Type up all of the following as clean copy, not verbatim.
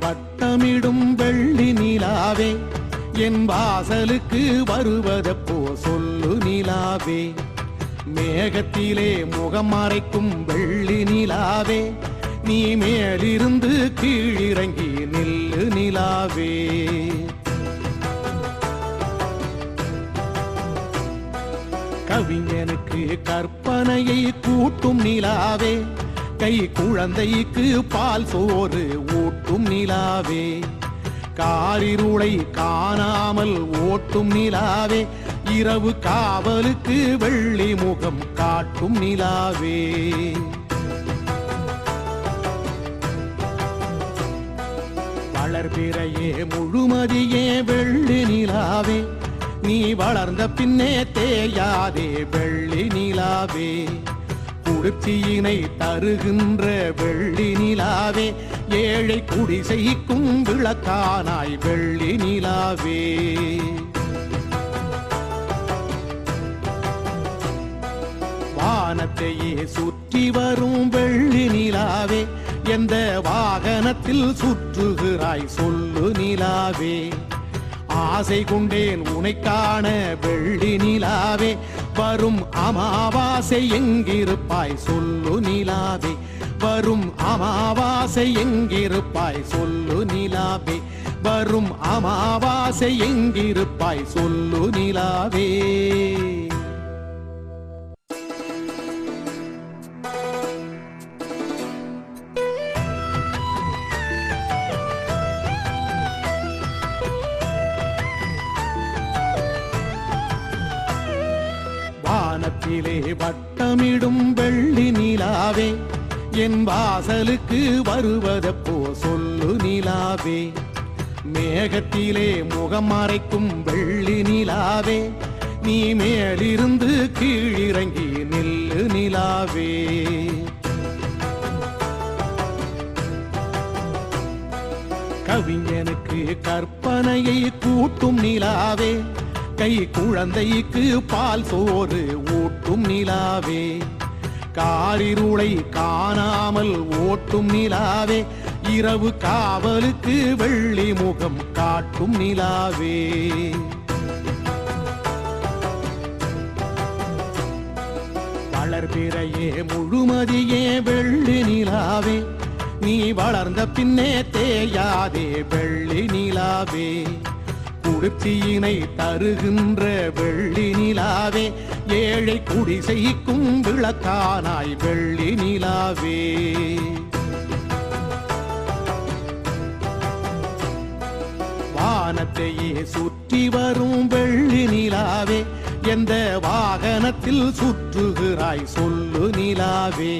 வட்டமிடும் வெள்ளி நிலாவே என் வாசலுக்கு வருவதப்போ சொல்லு நிலாவே. மேகத்திலே முகம் மறைக்கும் வெள்ளி நிலாவே நீ மேலிருந்து கீழிறங்கி நில்லு நிலாவே. கவிஞனுக்கு கற்பனையை கூட்டும் நிலாவே கை குழந்தைக்கு பால் சோறு ஊட்டும் நிலாவே. காரிருளை காணாமல் ஓட்டும் நிலாவே இரவு காவலுக்கு வெள்ளி முகம் காட்டும் நிலாவே. வளர்பிறையே முழுமதியே வெள்ளி நிலாவே நீ வளர்ந்த பின்னே தேயாதே வெள்ளி நிலாவே. குளிர்ச்சியினை தருகின்ற வெள்ளி நிலாவே ஏழை குடிசைக்கும் விளக்கானாய் வெள்ளி நிலாவே. வானத்தையே சுற்றி வரும் வெள்ளி நிலாவே எந்த வாகனத்தில் சுற்றுகிறாய் சொல்லு நிலாவே. ஆசை கொண்டேன் உனை காண வெள்ளி நிலாவே வரும் அமாவாசை எங்கிருப்பாய் சொல்லு நிலாவே. வரும் அமாவாசை எங்கிருப்பாய் சொல்லு நிலாவே. வரும் அமாவாசை எங்கிருப்பாய் சொல்லு நிலாவே. வானத்திலே வட்டமிடும் வெள்ளி நிலாவே என் வாசலுக்கு வருவதப்போ சொல்லு நிலாவே. மேகத்திலே முகம் மறைக்கும் வெள்ளி நிலாவே நீ மேலிருந்து கீழிறங்கி நில்லு நிலாவே. கவிஞனுக்கு கற்பனையை கூட்டும் நிலாவே கை குழந்தைக்கு பால் சோறு ஊட்டும் நிலாவே. காரிருளை காணாமல் ஓட்டும் நிலாவே இரவு காவலுக்கு வெள்ளி முகம் காட்டும் நிலாவே. வளர்பிறையே முழுமதியே வெள்ளி நிலாவே நீ வளர்ந்த பின்னே தேயாதே வெள்ளி நிலாவே. குளிர்ச்சியினை தருகின்ற வெள்ளி நிலாவே ஏழை குடிசைக்கும் விளக்கானாய் வெள்ளி நிலாவே. வானத்தையே சுற்றி வரும் வெள்ளி நிலாவே எந்த வாகனத்தில் சுற்றுகிறாய் சொல்லு நிலாவே.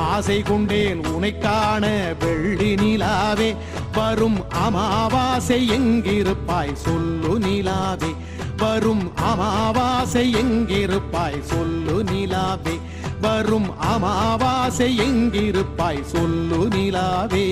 ஆசை கொண்டேன் உனை காண வெள்ளி நிலாவே வரும் அமாவாசை எங்கிருப்பாய் சொல்லு நிலாவே. வரும் அமாவாசை எங்கிருப்பாய் சொல்லு நிலாவே. வரும் அமாவாசை எங்கிருப்பாய் சொல்லு நிலாவே.